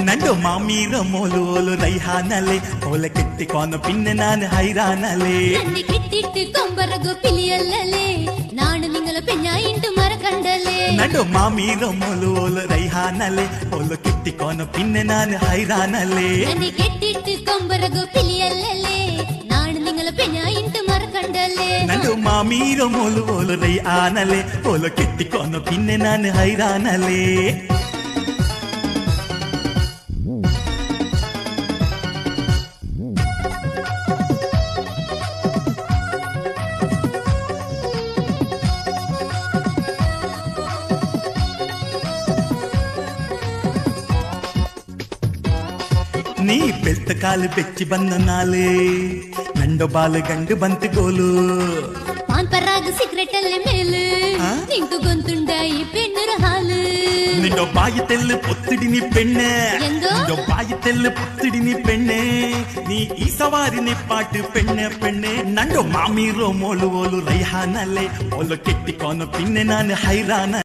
ನಂಡು ಮಾಮೀರ ಮೋಲು ರೈಹಾನಲೆ ಓಲ ಕೆತ್ತಿಕೋನು ಪಿನ್ನೆ ನಾನು ಹೈರಾನಲೆ ಕೆಟ್ಟಿಟ್ಟು ಕೊಂಬರಗು ಪಿಲಿಯಲ್ಲಲೆ ನಾನು ನಿಂಗಲ ಪೆಣ್ಣ ಇಂಟು ಮರಕಂಡಲೆ ನಂಡು ಮಾಮೀರ ಮೋಲು ರೈಹಾನಲೆ ಓಲ ಕೆತ್ತಿಕೋನು ಪಿನ್ನೆ ನಾನು ಹೈರಾನಲೆ ಕೆಟ್ಟಿಟ್ಟು ಕೊಂಬರಗು ಪಿಲಿಯಲ್ಲಲೆ ನಾನು ನಿಂಗಲ ಪೆಣ್ಣ ಇಂಟು ಮರಕಂಡಲೆ ನಂಡು ಮಾಮೀರ ಮೋಲು ರೈಹಾನಲೆ ಓಲ ಕೆತ್ತಿಕೋನು ಪಿನ್ನೆ ನಾನು ಹೈರಾನಲೆ ನೀ ಬೆಳ್ತ ಕಾಲು ಬೆಚ್ಚಿ ಬಂದ ನಾಲೆ ನಂಡು ಬಾಲು ಗಂಡು ಬಂತು ಗೋಲು ಪಾನ್ ಪರಾಗ ಸಿಗರೆಟ್ ಅಲ್ಲೇ ಮೇಲು ನಿಂತು ಗೊಂತುಂಡಾಯಿ ಪೆಣ್ಣರ ಹಾಲು ನಿಂಡೋ ಬಾಯಿ ತೆಲ್ಲು ಪೊತ್ತಿಡಿನಿ ಪೆಣ್ಣೆ ಎಂದೋ? ನಿಂಡೋ ಬಾಯಿ ತೆಲ್ಲು ಪೊತ್ತಿಡಿನಿ ಪೆಣ್ಣೆ ನೀ ಈ ಸವಾರಿ ನಿಪ್ಪಾಟು ಪೆಣ್ಣೆ ಪೆಣ್ಣೆ ನಂಡು ಮಾಮೀರೋ ಮೋಲು ಓಲು ರೈಹಾನಲೆ ಓಲು ಕೆಟ್ಟಿಕೋನು ಪಿನ್ನೆ ನಾನು ಹೈರಾನ